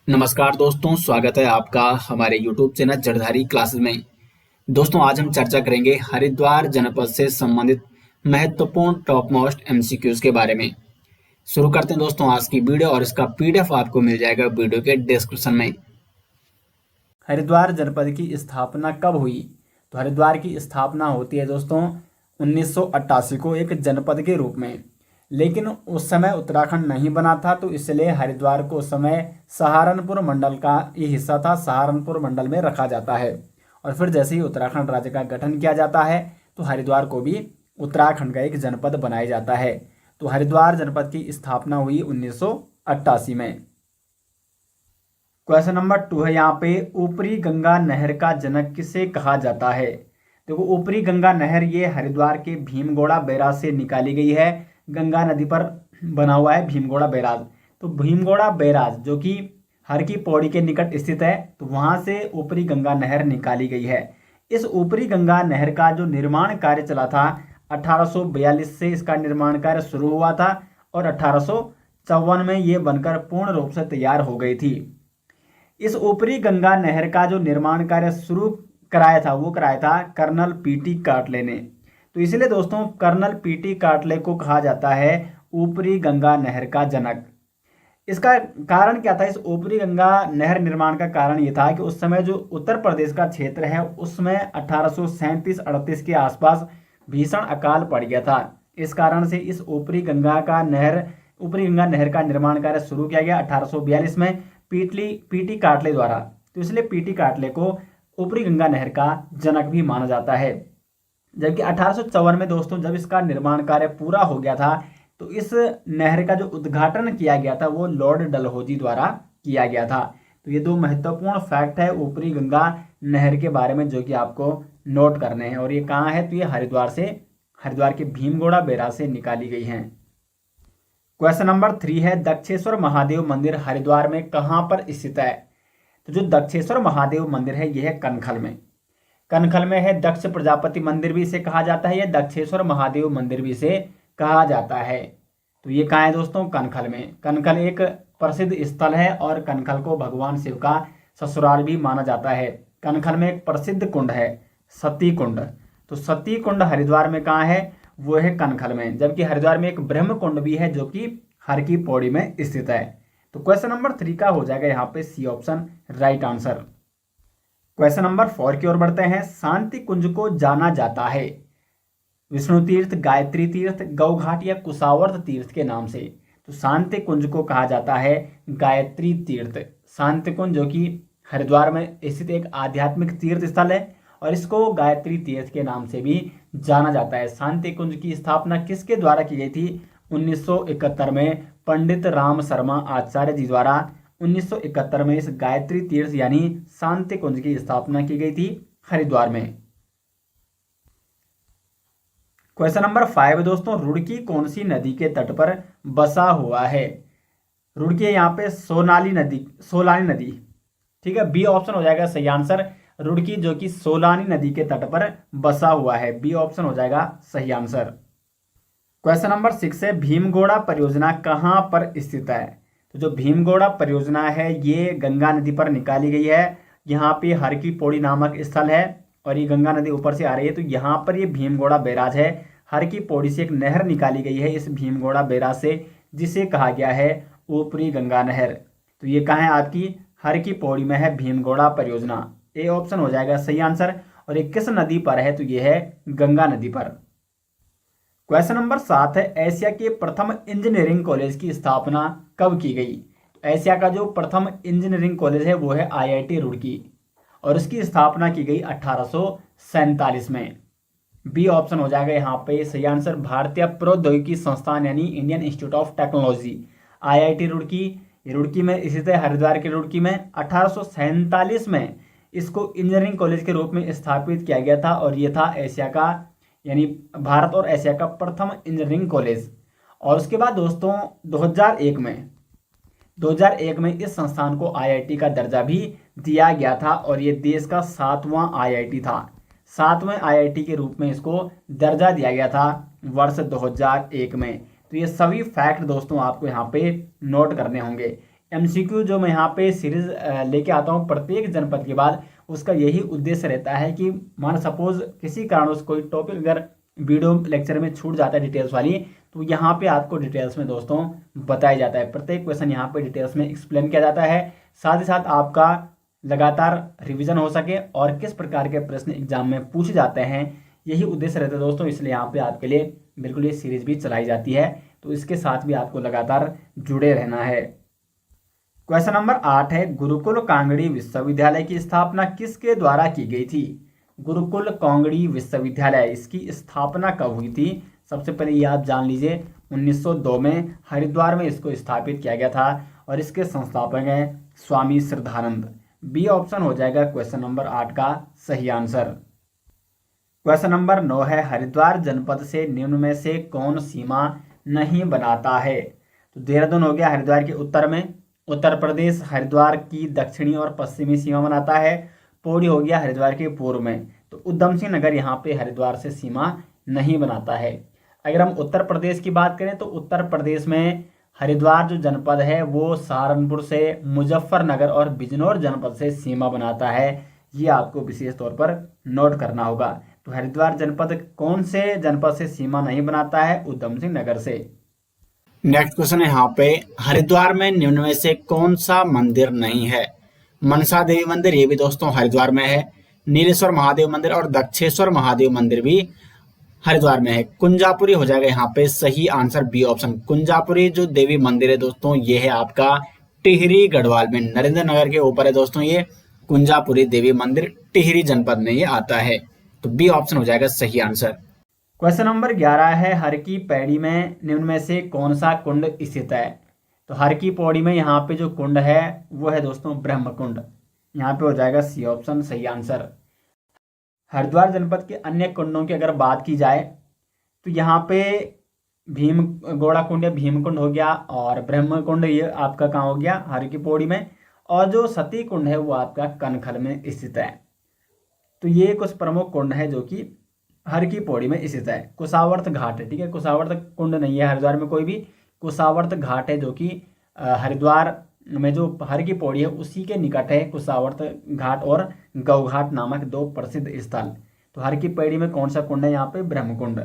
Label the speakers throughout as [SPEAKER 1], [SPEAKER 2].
[SPEAKER 1] नमस्कार दोस्तों, स्वागत है आपका हमारे YouTube चैनल जड़धारी क्लासेस में। दोस्तों, आज हम चर्चा करेंगे हरिद्वार जनपद से संबंधित महत्वपूर्ण टॉप मोस्ट एमसीक्यूज के बारे में। शुरू करते हैं दोस्तों आज की वीडियो, और इसका पीडीएफ आपको मिल जाएगा वीडियो के डिस्क्रिप्शन में। हरिद्वार जनपद की स्थापना कब हुई? तो हरिद्वार की स्थापना होती है दोस्तों 1988 को एक जनपद के रूप में। लेकिन उस समय उत्तराखंड नहीं बना था, तो इसलिए हरिद्वार को उस समय सहारनपुर मंडल का ये हिस्सा था, सहारनपुर मंडल में रखा जाता है। और फिर जैसे ही उत्तराखंड राज्य का गठन किया जाता है तो हरिद्वार को भी उत्तराखंड का एक जनपद बनाया जाता है। तो हरिद्वार जनपद की स्थापना हुई 1988 में। क्वेश्चन नंबर 2 है यहाँ पे, ऊपरी गंगा नहर का जनक किसे कहा जाता है? देखो, ऊपरी गंगा नहर ये हरिद्वार के भीमगोड़ा बैराज से निकाली गई है। गंगा नदी पर बना हुआ है भीमगोड़ा बैराज। तो भीमगोड़ा बैराज जो कि हर की पौड़ी के निकट स्थित है, तो वहां से ऊपरी गंगा नहर निकाली गई है। इस ऊपरी गंगा नहर का जो निर्माण कार्य चला था 1842 से इसका निर्माण कार्य शुरू हुआ था, और 1854 में ये बनकर पूर्ण रूप से तैयार हो गई थी। इस ऊपरी गंगा नहर का जो निर्माण कार्य शुरू कराया था वो कराया था कर्नल पीटी कार्टले ने। तो इसलिए दोस्तों कर्नल पीटी कार्टले को कहा जाता है ऊपरी गंगा नहर का जनक। इसका कारण क्या था? इस ऊपरी गंगा नहर निर्माण का कारण ये था कि उस समय जो उत्तर प्रदेश का क्षेत्र है उसमें 1837-38 के आसपास भीषण अकाल पड़ गया था। इस कारण से इस ऊपरी गंगा नहर का निर्माण कार्य शुरू किया गया 1842 में पीटी कार्टले द्वारा। तो इसलिए पीटी कार्टले को ऊपरी गंगा नहर का जनक भी माना जाता है। जबकि 1854 में दोस्तों जब इसका निर्माण कार्य पूरा हो गया था तो इस नहर का जो उद्घाटन किया गया था वो लॉर्ड डलहौजी द्वारा किया गया था। तो ये दो महत्वपूर्ण फैक्ट है ऊपरी गंगा नहर के बारे में जो कि आपको नोट करने हैं। और ये कहाँ है? तो ये हरिद्वार के भीमगोड़ा बैराज से निकाली गई हैं। क्वेश्चन नंबर 3 है, दक्षेश्वर महादेव मंदिर हरिद्वार में कहाँ पर स्थित है? तो जो दक्षेश्वर महादेव मंदिर है यह है कनखल में है। दक्ष प्रजापति मंदिर भी इसे कहा जाता है, या दक्षेश्वर महादेव मंदिर भी इसे कहा जाता है। तो ये कहाँ है दोस्तों? कनखल में। कनखल एक प्रसिद्ध स्थल है और कनखल को भगवान शिव का ससुराल भी माना जाता है। कनखल में एक प्रसिद्ध कुंड है सती कुंड। तो सती कुंड हरिद्वार में कहाँ है? वो है कनखल में। जबकि हरिद्वार में एक ब्रह्म कुंड भी है जो कि हर की पौड़ी में स्थित है। तो क्वेश्चन नंबर 3 का हो जाएगा यहाँ पे C option right answer. Question number 4 की ओर बढ़ते हैं। शांति कुंज को जाना जाता है विष्णु तीर्थ, गायत्री तीर्थ, गौघाट या कुशावर्त तीर्थ के नाम से? तो शांति कुंज को कहा जाता है गायत्री तीर्थ। शांति कुंज जो कि हरिद्वार में स्थित एक आध्यात्मिक तीर्थ स्थल है और इसको गायत्री तीर्थ के नाम से भी जाना जाता है। शांति कुंज की स्थापना किसके द्वारा की गई थी? 1971 में पंडित राम शर्मा आचार्य जी द्वारा 1971 में इस गायत्री तीर्थ यानी शांति कुंज की स्थापना की गई थी हरिद्वार में। क्वेश्चन नंबर 5 दोस्तों, रुड़की कौन सी नदी के तट पर बसा हुआ है? रुड़की यहाँ पे सोलानी नदी। ठीक है, बी ऑप्शन हो जाएगा सही आंसर। रुड़की जो कि सोलानी नदी के तट पर बसा हुआ है, बी ऑप्शन हो जाएगा सही आंसर। क्वेश्चन नंबर 6 है, भीमगोड़ा परियोजना कहाँ पर स्थित है? तो जो भीमगोड़ा परियोजना है ये गंगा नदी पर निकाली गई है। यहाँ पे हर की पौड़ी नामक स्थल है और ये गंगा नदी ऊपर से आ रही है, तो यहाँ पर ये भीमगोड़ा बैराज है। हर की पौड़ी से एक नहर निकाली गई है इस भीमगोड़ा बैराज से, जिसे कहा गया है ऊपरी गंगा नहर। तो ये कहाँ है? आपकी हर की पौड़ी में है भीमगोड़ा परियोजना, ए ऑप्शन हो जाएगा सही आंसर। और ये किस नदी पर है? तो ये है गंगा नदी पर। क्वेश्चन नंबर 7 है, एशिया के प्रथम इंजीनियरिंग कॉलेज की स्थापना कब की गई? एशिया का जो प्रथम इंजीनियरिंग कॉलेज है वो है आईआईटी रुड़की और इसकी स्थापना की गई 1847 में, बी ऑप्शन हो जाएगा यहाँ पे सही आंसर। भारतीय प्रौद्योगिकी संस्थान यानी Indian institute of technology IIT Roorkee, Roorkee में स्थित है, हरिद्वार के रुड़की में। 1847 में इसको इंजीनियरिंग कॉलेज के रूप में स्थापित किया गया था और ये था एशिया का यानी भारत और एशिया का प्रथम इंजीनियरिंग कॉलेज। और उसके बाद दोस्तों 2001 में इस संस्थान को आईआईटी का दर्जा भी दिया गया था और ये देश का 7वां आईआईटी था। 7वें आईआईटी के रूप में इसको दर्जा दिया गया था वर्ष 2001 में। तो ये सभी फैक्ट दोस्तों आपको यहाँ पे नोट करने होंगे। एमसीक्यू जो मैं यहाँ पे सीरीज लेके आता हूँ प्रत्येक जनपद के बाद, उसका यही उद्देश्य रहता है कि मान सपोज किसी कारणवश कोई टॉपिक अगर वीडियो लेक्चर में छूट जाता है डिटेल्स वाली, तो यहाँ पे आपको डिटेल्स में दोस्तों बताया जाता है। प्रत्येक क्वेश्चन यहाँ पे डिटेल्स में एक्सप्लेन किया जाता है, साथ ही साथ आपका लगातार रिवीजन हो सके और किस प्रकार के प्रश्न एग्जाम में पूछे जाते हैं, यही उद्देश्य रहता है दोस्तों। इसलिए यहाँ पे आपके लिए बिल्कुल ये सीरीज भी चलाई जाती है, तो इसके साथ भी आपको लगातार जुड़े रहना है। क्वेश्चन नंबर 8 है, गुरुकुल कांगड़ी विश्वविद्यालय की स्थापना किसके द्वारा की गई थी? गुरुकुल कांगड़ी विश्वविद्यालय, इसकी स्थापना कब हुई थी? सबसे पहले ये आप जान लीजिए, 1902 में हरिद्वार में इसको स्थापित किया गया था और इसके संस्थापक हैं स्वामी श्रद्धानंद। बी ऑप्शन हो जाएगा क्वेश्चन नंबर 8 का सही आंसर। क्वेश्चन नंबर 9 है, हरिद्वार जनपद से निम्न में से कौन सीमा नहीं बनाता है? तो देहरादून हो गया हरिद्वार के उत्तर में, उत्तर प्रदेश हरिद्वार की दक्षिणी और पश्चिमी सीमा बनाता है, पौड़ी हो गया हरिद्वार के पूर्व में, तो उधम सिंह नगर यहाँ पे हरिद्वार से सीमा नहीं बनाता है। अगर हम उत्तर प्रदेश की बात करें तो उत्तर प्रदेश में हरिद्वार जो जनपद है वो सहारनपुर से, मुजफ्फरनगर और बिजनौर जनपद से सीमा बनाता है। ये आपको विशेष तौर पर नोट करना होगा। तो हरिद्वार जनपद कौन से जनपद से सीमा नहीं बनाता है? उधम सिंह नगर से। नेक्स्ट क्वेश्चन है यहाँ पे, हरिद्वार में निम्न में से कौन सा मंदिर नहीं है? मनसा देवी मंदिर, ये भी दोस्तों हरिद्वार में है। नीलेश्वर महादेव मंदिर और दक्षेश्वर महादेव मंदिर भी हरिद्वार में है। कुंजापुरी हो जाएगा यहाँ पे सही आंसर, बी ऑप्शन। कुंजापुरी जो देवी मंदिर है दोस्तों, ये है आपका टिहरी गढ़वाल में, नरेंद्र नगर के ऊपर है दोस्तों। ये कुंजापुरी देवी मंदिर टिहरी जनपद में ये आता है, तो बी ऑप्शन हो जाएगा सही आंसर। क्वेश्चन नंबर 11 है, हर की पैड़ी में निम्न में से कौन सा कुंड स्थित है? तो हर की पौड़ी में यहाँ पे जो कुंड है वो है दोस्तों ब्रह्म कुंड, यहाँ पे हो जाएगा सी ऑप्शन सही आंसर। हरिद्वार जनपद के अन्य कुंडों की अगर बात की जाए तो यहाँ पे भीम गोड़ा कुंड या भीम कुंड हो गया, और ब्रह्म कुंड ये आपका कहाँ हो गया? हर की पौड़ी में, और जो सती कुंड है वो आपका कनखल में स्थित है। तो ये कुछ प्रमुख कुंड है जो कि हर की पौड़ी में स्थित है। कुशावर्त घाट है, ठीक है, कुशावर्त कुंड नहीं है हरिद्वार में कोई भी, कुशावर्त घाट है जो कि हरिद्वार में जो हर की पौड़ी है उसी के निकट है कुशावर्त घाट और गौघाट नामक दो प्रसिद्ध स्थल। तो हर की पौड़ी में कौन सा कुंड है? यहाँ पे ब्रह्मकुंड।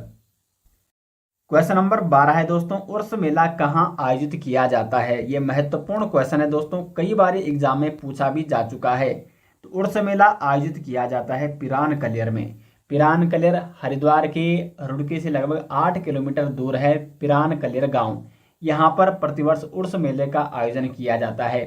[SPEAKER 1] क्वेश्चन नंबर 12 है दोस्तों, उर्स मेला कहाँ आयोजित किया जाता है? ये महत्वपूर्ण क्वेश्चन है दोस्तों, कई बार एग्जाम में पूछा भी जा चुका है। तो उर्स मेला आयोजित किया जाता है पिरान कलियर में। पिरान कलियर हरिद्वार के रुड़की से लगभग 8 किलोमीटर दूर है पिरान कलियर गांव। यहाँ पर प्रतिवर्ष उर्स मेले का आयोजन किया जाता है।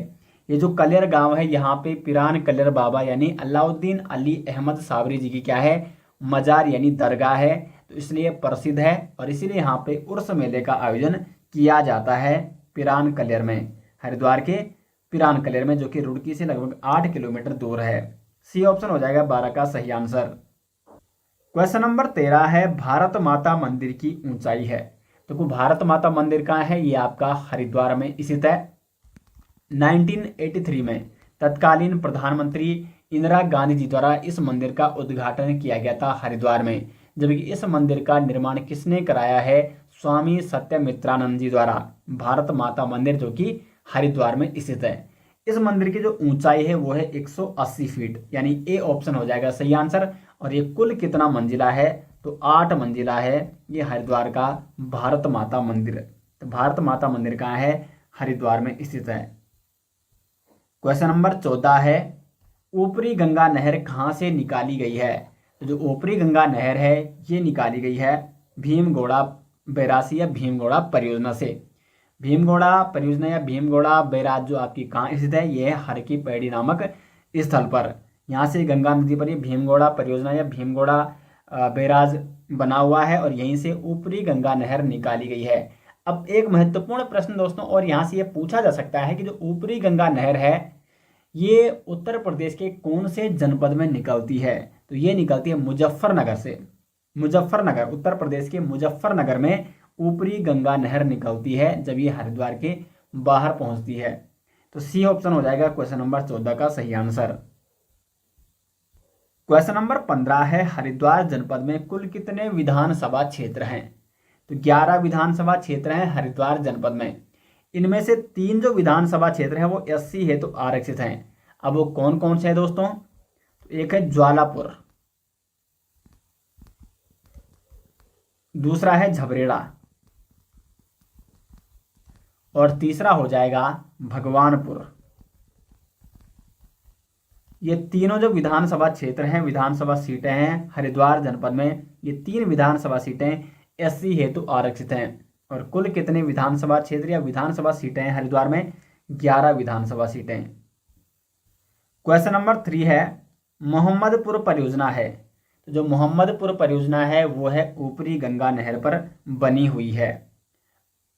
[SPEAKER 1] ये जो कलियर गांव है यहाँ पे पिरान कलियर बाबा यानी अलाउद्दीन अली अहमद साबरी जी की क्या है? मजार यानी दरगाह है, तो इसलिए प्रसिद्ध है और इसीलिए यहाँ पे उर्स मेले का आयोजन किया जाता है पिरान कलियर में, हरिद्वार के पिरान कलियर में, जो कि रुड़की से लगभग 8 किलोमीटर दूर है। सी ऑप्शन हो जाएगा 12 का सही आंसर। क्वेश्चन नंबर 13 है, भारत माता मंदिर की ऊंचाई है? तो भारत माता मंदिर कहाँ है? ये आपका हरिद्वार में स्थित है। 1983 में तत्कालीन प्रधानमंत्री इंदिरा गांधी जी द्वारा इस मंदिर का उद्घाटन किया गया था हरिद्वार में, जबकि इस मंदिर का निर्माण किसने कराया है? स्वामी सत्यमित्रानंद जी द्वारा। भारत माता मंदिर जो कि हरिद्वार में स्थित है। इस मंदिर की जो ऊंचाई है वो है 180 फीट, यानी ए ऑप्शन हो जाएगा सही आंसर। और ये कुल कितना मंजिला है? तो 8 मंजिला है ये हरिद्वार का भारत माता मंदिर। तो भारत माता मंदिर कहाँ है? हरिद्वार में स्थित है। क्वेश्चन नंबर 14 है, ऊपरी गंगा नहर कहाँ से निकाली गई है? तो जो ऊपरी गंगा नहर है ये निकाली गई है भीमगोड़ा बैरासी या भीमगोड़ा परियोजना से। भीमगोड़ा परियोजना या भीमगोड़ा बैराज जो आपकी कहाँ स्थित है? ये है हर की पैड़ी नामक स्थल पर। यहाँ से गंगा नदी पर ये भीमगोड़ा परियोजना या भीमगोड़ा बैराज बना हुआ है और यहीं से ऊपरी गंगा नहर निकाली गई है। अब एक महत्वपूर्ण प्रश्न दोस्तों, और यहाँ से ये पूछा जा सकता है कि जो ऊपरी गंगा नहर है ये उत्तर प्रदेश के कौन से जनपद में निकलती है? तो ये निकलती है मुजफ्फरनगर से। मुजफ्फरनगर, उत्तर प्रदेश के मुजफ्फरनगर में ऊपरी गंगा नहर निकलती है जब ये हरिद्वार के बाहर पहुंचती है। तो सी ऑप्शन हो जाएगा क्वेश्चन नंबर 14 का सही आंसर। क्वेश्चन नंबर 15 है, हरिद्वार जनपद में कुल कितने विधानसभा क्षेत्र हैं? तो 11 विधानसभा क्षेत्र हैं हरिद्वार जनपद में। इनमें से 3 जो विधानसभा क्षेत्र है वो एससी हेतु आरक्षित हैं। अब वो कौन कौन से हैं दोस्तों? तो एक है ज्वालापुर, दूसरा है झबरेड़ा, और तीसरा हो जाएगा भगवानपुर। ये तीनों जो विधानसभा क्षेत्र हैं, विधानसभा सीटें हैं हरिद्वार जनपद में, ये 3 विधानसभा सीटें एससी हेतु आरक्षित हैं। और कुल कितने विधानसभा क्षेत्र या विधानसभा सीटें हैं हरिद्वार में? 11 विधानसभा सीटें। क्वेश्चन नंबर 3 है, मोहम्मदपुर परियोजना है। तो जो मोहम्मदपुर परियोजना है वो है ऊपरी गंगा नहर पर बनी हुई है।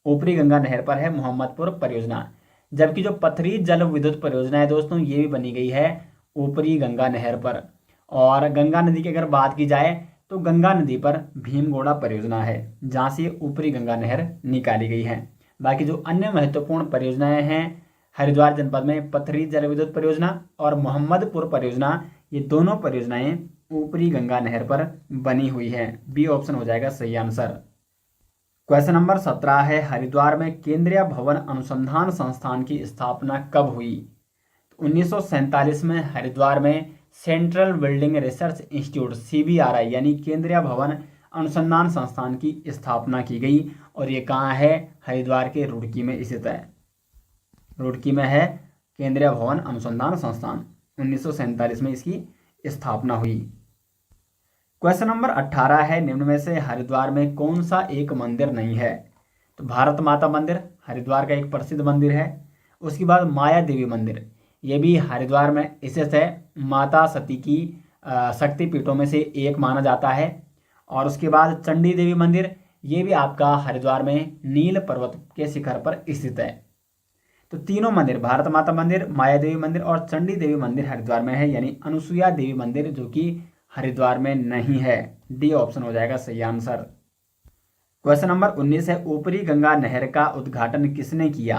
[SPEAKER 1] ऊपरी गंगा नहर पर है मोहम्मदपुर परियोजना। जबकि जो पथरी जल विद्युत परियोजना है दोस्तों, ये भी बनी गई है ऊपरी गंगा नहर पर। और गंगा नदी की अगर बात की जाए तो गंगा नदी पर भीमगोड़ा परियोजना है, जहाँ से ऊपरी गंगा नहर निकाली गई है। बाकी जो अन्य महत्वपूर्ण परियोजनाएं हैं हरिद्वार जनपद में, पथरी जल विद्युत परियोजना और मोहम्मदपुर परियोजना, ये दोनों परियोजनाएं ऊपरी गंगा नहर पर बनी हुई है। बी ऑप्शन हो जाएगा सही आंसर। क्वेश्चन नंबर 17 है, हरिद्वार में केंद्रीय भवन अनुसंधान संस्थान की स्थापना कब हुई? 1947 में हरिद्वार में central building research institute CBRI यानी केंद्रीय भवन अनुसंधान संस्थान की स्थापना की गई। और ये कहाँ है? हरिद्वार के रुड़की में स्थित है। रुड़की में है केंद्रीय भवन अनुसंधान संस्थान। 1947 में इसकी स्थापना हुई। क्वेश्चन नंबर 18 है, निम्न में से हरिद्वार में कौन सा एक मंदिर नहीं है? तो भारत माता मंदिर हरिद्वार का एक प्रसिद्ध मंदिर है। उसके बाद माया देवी मंदिर, ये भी हरिद्वार में स्थित है। माता सती की शक्तिपीठों में से एक माना जाता है। और उसके बाद चंडी देवी मंदिर, ये भी आपका हरिद्वार में नील पर्वत के शिखर पर स्थित है। तो तीनों मंदिर, भारत माता मंदिर, माया देवी मंदिर और चंडी देवी मंदिर हरिद्वार में है, यानी अनुसुईया देवी मंदिर जो कि हरिद्वार में नहीं है। डी ऑप्शन हो जाएगा सही आंसर। क्वेश्चन नंबर 19 है, ऊपरी गंगा नहर का उद्घाटन किसने किया?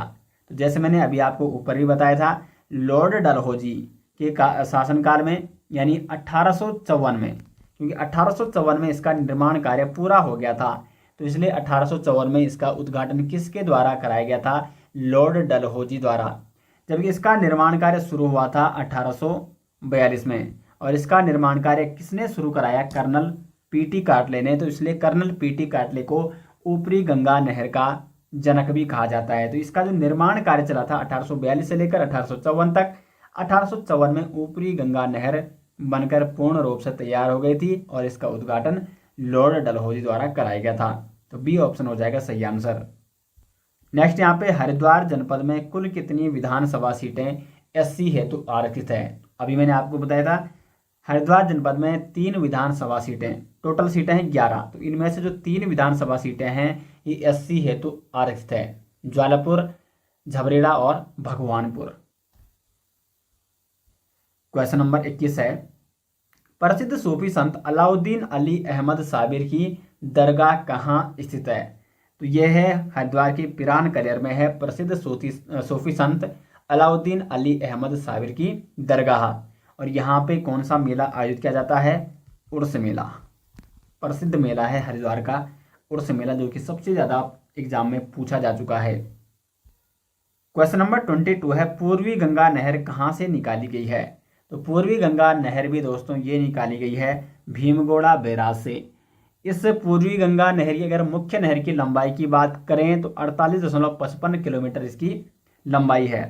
[SPEAKER 1] तो जैसे मैंने अभी आपको ऊपर भी बताया था, लॉर्ड डलहौजी के शासनकाल में, यानी 1854 में, क्योंकि 1854 में इसका निर्माण कार्य पूरा हो गया था, तो इसलिए 1854 में इसका उद्घाटन किसके द्वारा कराया गया था? लॉर्ड डलहौजी द्वारा। जबकि इसका निर्माण कार्य शुरू हुआ था 1842 में। और इसका निर्माण कार्य किसने शुरू कराया? कर्नल पीटी कार्टले ने। तो इसलिए कर्नल पीटी कार्टले को ऊपरी गंगा नहर का जनक भी कहा जाता है। तो इसका जो निर्माण कार्य चला था 1842 से लेकर 1854 तक, 1854 में ऊपरी गंगा नहर बनकर पूर्ण रूप से तैयार हो गई थी और इसका उद्घाटन लॉर्ड डलहौजी द्वारा कराया गया था। तो बी ऑप्शन हो जाएगा सही आंसर। नेक्स्ट यहाँ पे, हरिद्वार जनपद में कुल कितनी विधानसभा सीटें एससी हेतु आरक्षित है? अभी मैंने आपको बताया था हरिद्वार जनपद में 3 विधानसभा सीटें, टोटल सीटें हैं 11। तो इनमें से जो 3 विधानसभा सीटें हैं ये एससी हेतु आरक्षित है, ज्वालापुर, झबरेड़ा और भगवानपुर। क्वेश्चन नंबर 21 है, प्रसिद्ध सूफी संत अलाउद्दीन अली अहमद साबिर की दरगाह कहाँ स्थित है? तो यह है हरिद्वार की पिरान कलियर में है प्रसिद्ध सूफी संत अलाउद्दीन अली अहमद साबिर की दरगाह। और यहाँ पे कौन सा मेला आयोजित किया जाता है? उर्स मेला। प्रसिद्ध मेला है हरिद्वार का उर्स मेला, जो कि सबसे ज़्यादा एग्जाम में पूछा जा चुका है। क्वेश्चन नंबर 22 है, पूर्वी गंगा नहर कहाँ से निकाली गई है? तो पूर्वी गंगा नहर भी दोस्तों ये निकाली गई है भीमगोड़ा बैराज से। इस पूर्वी गंगा नहर की अगर मुख्य नहर की लंबाई की बात करें तो 48.55 किलोमीटर इसकी लंबाई है।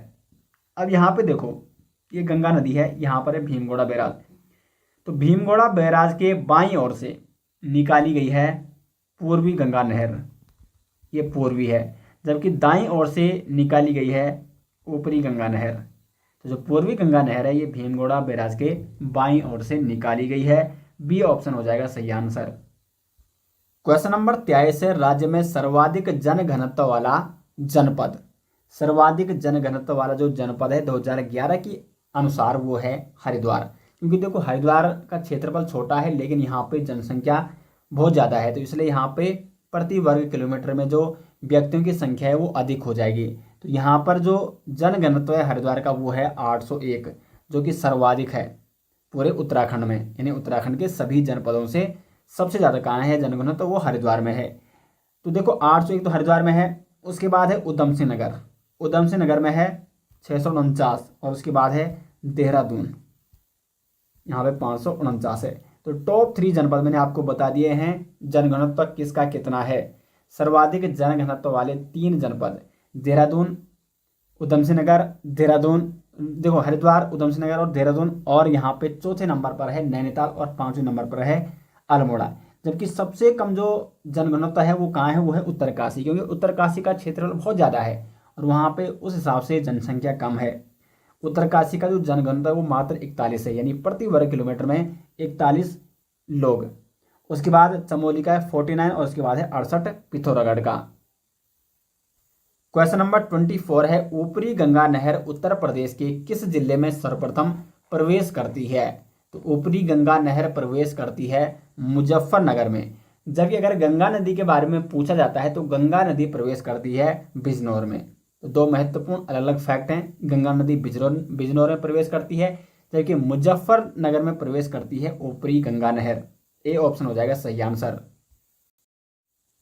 [SPEAKER 1] अब यहाँ पे देखो, ये गंगा नदी है, यहाँ पर है भीमगोड़ा बैराज। तो भीमगोड़ा बैराज के बाईं ओर से निकाली गई है पूर्वी गंगा नहर, ये पूर्वी है। जबकि दाईं ओर से निकाली गई है ऊपरी गंगा नहर। तो जो पूर्वी गंगा नहर है ये भीमगोड़ा बैराज के बाईं ओर से निकाली गई है। बी ऑप्शन हो जाएगा सही आंसर। क्वेश्चन नंबर 23 है, राज्य में सर्वाधिक जनघनत्व वाला जनपद। सर्वाधिक जनघनत्व वाला जो जनपद है 2011 के अनुसार वो है हरिद्वार। क्योंकि देखो हरिद्वार का क्षेत्रफल छोटा है लेकिन यहाँ पे जनसंख्या बहुत ज़्यादा है, तो इसलिए यहाँ पे प्रति वर्ग किलोमीटर में जो व्यक्तियों की संख्या है वो अधिक हो जाएगी। तो यहाँ पर जो जनघनत्व है हरिद्वार का वो है 801, जो कि सर्वाधिक है पूरे उत्तराखंड में, यानी उत्तराखंड के सभी जनपदों से सबसे ज़्यादा कहाँ है जनघनत्व, तो वो हरिद्वार में है। तो देखो 801 तो हरिद्वार में है। उसके बाद है उधम सिंह नगर, उधम सिंह नगर में है 649 और उसके बाद है देहरादून, यहाँ पे 549 है। तो टॉप 3 जनपद मैंने आपको बता दिए हैं। जनघनत्व किसका कितना है। सर्वाधिक जनघनत्व वाले 3 जनपद देहरादून, उधम सिंह नगर, देहरादून देखो हरिद्वार, उधम सिंह नगर और देहरादून, और यहाँ पे चौथे नंबर पर है नैनीताल और 5वें नंबर पर है अल्मोड़ा। जबकि सबसे कम जो जनघनत्व है वो कहाँ है, वो है उत्तरकाशी, क्योंकि उत्तरकाशी का क्षेत्रफल बहुत ज़्यादा है और वहाँ पे उस हिसाब से जनसंख्या कम है। उत्तरकाशी का जो जनघनत्व है वो मात्र 41 है, यानी प्रति वर्ग किलोमीटर में 41 लोग। उसके बाद चमोली का है 49 और उसके बाद है 68 पिथौरागढ़ का। क्वेश्चन नंबर 24 है, ऊपरी गंगा नहर उत्तर प्रदेश के किस जिले में सर्वप्रथम प्रवेश करती है। तो ऊपरी गंगा नहर प्रवेश करती है मुजफ्फरनगर में। जबकि अगर गंगा नदी के बारे में पूछा जाता है तो गंगा नदी प्रवेश करती है बिजनौर में। तो 2 महत्वपूर्ण अलग अलग फैक्ट हैं। गंगा नदी बिजनौर में प्रवेश करती है, जबकि मुजफ्फरनगर में प्रवेश करती है ऊपरी गंगा नहर। ए ऑप्शन हो जाएगा सही आंसर।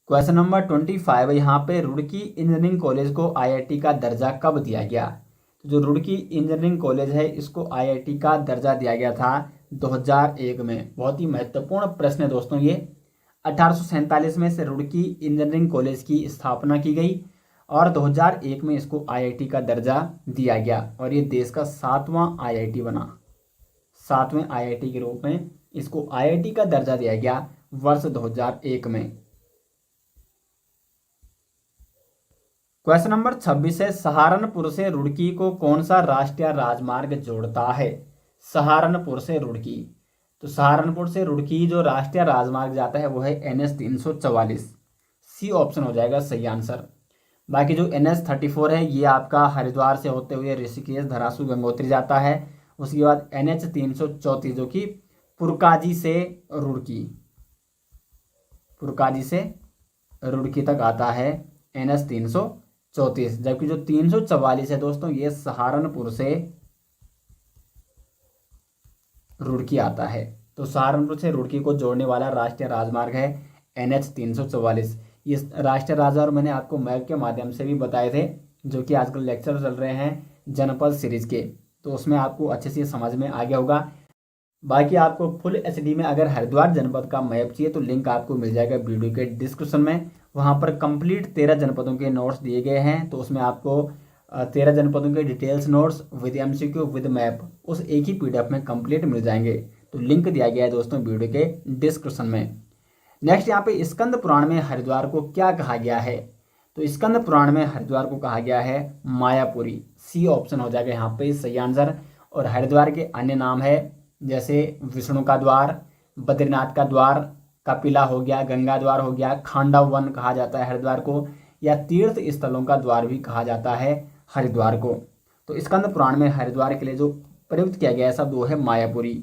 [SPEAKER 1] क्वेश्चन नंबर 25 यहाँ पे रुड़की इंजीनियरिंग कॉलेज को आईआईटी का दर्जा कब दिया गया। तो जो रुड़की इंजीनियरिंग कॉलेज है इसको आईआईटी का दर्जा दिया गया था 2001 में। बहुत ही महत्वपूर्ण प्रश्न है दोस्तों ये। 1847 में से रुड़की इंजीनियरिंग कॉलेज की स्थापना की गई और 2001 में इसको आईआईटी का दर्जा दिया गया और ये देश का 7वां आईआईटी बना। 7वें आईआईटी के रूप में इसको आईआईटी का दर्जा दिया गया वर्ष 2001 में। क्वेश्चन नंबर 26 है, सहारनपुर से रुड़की को कौन सा राष्ट्रीय राजमार्ग जोड़ता है। सहारनपुर से रुड़की, तो सहारनपुर से रुड़की जो राष्ट्रीय राजमार्ग जाता है वो है NH 344। सी ऑप्शन हो जाएगा सही आंसर। बाकी जो NH 34 है ये आपका हरिद्वार से होते हुए ऋषिकेश, धरासू, गंगोत्री जाता है। उसके बाद NH 334 जो कि पुरकाजी से रुड़की, पुरकाजी से रुड़की तक आता है NH 334। जबकि जो 344 है दोस्तों ये सहारनपुर से रुड़की आता है। तो सहारनपुर से रुड़की को जोड़ने वाला राष्ट्रीय राजमार्ग है NH 344। ये राष्ट्रीय राजमार्ग मैंने आपको मैप के माध्यम से भी बताए थे, जो कि आजकल लेक्चर चल रहे हैं जनपद सीरीज के, तो उसमें आपको अच्छे से समझ में आ गया होगा। बाकी आपको फुल HD में अगर हरिद्वार जनपद का मैप चाहिए तो लिंक आपको मिल जाएगा वीडियो के डिस्क्रिप्शन में। वहाँ पर कंप्लीट 13 जनपदों के नोट्स दिए गए हैं, तो उसमें आपको 13 जनपदों के details notes with MCQ with map उस एक ही PDF में कंप्लीट मिल जाएंगे। तो लिंक दिया गया है दोस्तों वीडियो के डिस्क्रिप्शन में। नेक्स्ट यहाँ पे स्कंद पुराण में हरिद्वार को क्या कहा गया है। तो स्कंद पुराण में हरिद्वार को कहा गया है मायापुरी। सी ऑप्शन हो जाएगा यहाँ पे सही आंसर। और हरिद्वार के अन्य नाम है जैसे विष्णु का द्वार, बद्रीनाथ का द्वार, कपिला हो गया, गंगा द्वार हो गया, खांडा वन कहा जाता है हरिद्वार को, या तीर्थ स्थलों का द्वार भी कहा जाता है हरिद्वार को। तो स्कंद पुराण में हरिद्वार के लिए जो प्रयुक्त किया गया शब्द वो है मायापुरी।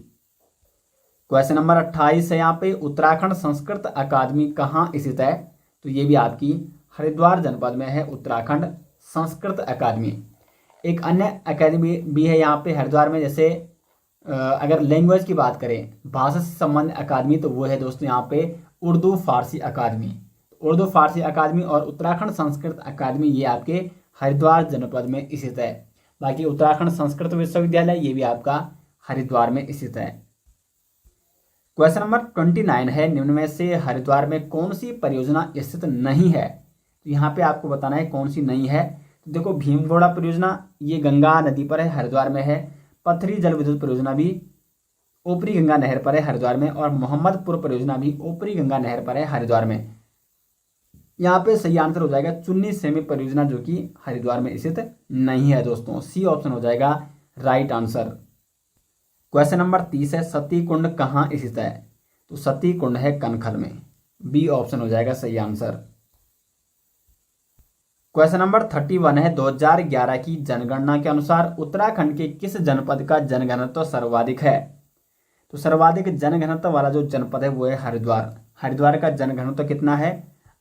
[SPEAKER 1] क्वेश्चन नंबर 28 है यहाँ पे, उत्तराखंड संस्कृत अकादमी कहाँ स्थित है। तो ये भी आपकी हरिद्वार जनपद में है उत्तराखंड संस्कृत अकादमी। एक अन्य अकादमी भी है यहाँ पे हरिद्वार में, जैसे अगर लैंग्वेज की बात करें, भाषा से संबंधित अकादमी, तो वो है दोस्तों यहाँ पे उर्दू फारसी अकादमी। उर्दू फारसी अकादमी और उत्तराखंड संस्कृत अकादमी ये आपके हरिद्वार जनपद में स्थित है। बाकी उत्तराखंड संस्कृत विश्वविद्यालय ये भी आपका हरिद्वार में स्थित है। क्वेश्चन नंबर 29 है, निम्न में से हरिद्वार में कौन सी परियोजना स्थित नहीं है। तो यहाँ पे आपको बताना है कौन सी नहीं है। तो देखो भीमगोड़ा परियोजना ये गंगा नदी पर है, हरिद्वार में है। पथरी जल विद्युत परियोजना भी ऊपरी गंगा नहर पर है हरिद्वार में, और मोहम्मदपुर परियोजना भी ऊपरी गंगा नहर पर है हरिद्वार में। यहाँ पे सही आंसर हो जाएगा चुन्नी सेमी परियोजना जो कि हरिद्वार में स्थित नहीं है दोस्तों। सी ऑप्शन हो जाएगा राइट आंसर। क्वेश्चन नंबर 30 है, सती कुंड कहाँ स्थित है। तो सती कुंड है कनखल में। बी ऑप्शन हो जाएगा सही आंसर। क्वेश्चन नंबर 31 है, 2011 की जनगणना के अनुसार उत्तराखंड के किस जनपद का जनघनत्व सर्वाधिक है। तो सर्वाधिक जनघनत्व वाला जो जनपद है वो है हरिद्वार। हरिद्वार का जनघनत्व कितना है,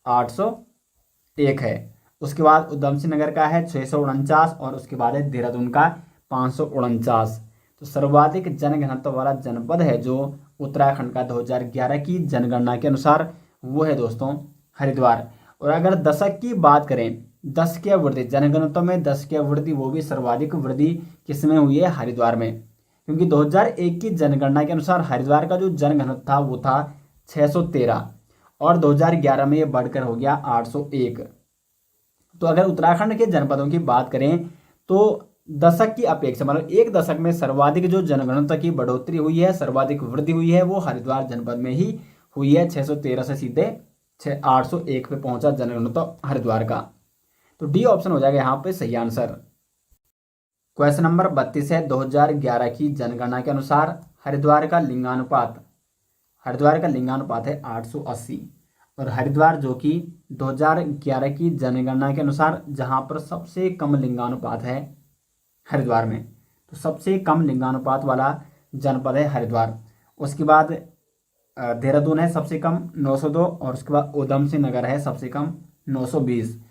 [SPEAKER 1] 801 है। उसके बाद उधम सिंह नगर का है 649 और उसके बाद है देहरादून का 549। तो सर्वाधिक जनघनत्व वाला जनपद है जो उत्तराखंड का 2011 की जनगणना के अनुसार वो है दोस्तों हरिद्वार। और अगर दशक की बात करें, 10 की वृद्धि, जनघनत्व में 10 की वृद्धि, वो भी सर्वाधिक वृद्धि किसमें हुई है? हरिद्वार में। क्योंकि 2001 की जनगणना के अनुसार हरिद्वार का जो जनघनत्व था वो था 613 और 2011 में ये बढ़कर हो गया 801। तो अगर उत्तराखंड के जनपदों की बात करें तो दशक की अपेक्षा, मतलब एक दशक में सर्वाधिक जो जनगणना की बढ़ोतरी हुई है, सर्वाधिक वृद्धि हुई है, वो हरिद्वार जनपद में ही हुई है। 613 से सीधे 801 पे पहुंचा जनगणना हरिद्वार का। तो डी ऑप्शन हो जाएगा यहाँ पे सही आंसर। क्वेश्चन नंबर 32 है, 2011 की जनगणना के अनुसार हरिद्वार का लिंगानुपात है 880। और हरिद्वार जो कि 2011 की जनगणना के अनुसार जहां पर सबसे कम लिंगानुपात है हरिद्वार में, तो सबसे कम लिंगानुपात वाला जनपद है हरिद्वार। उसके बाद देहरादून है सबसे कम 902 और उसके बाद उधम सिंह नगर है सबसे कम 920।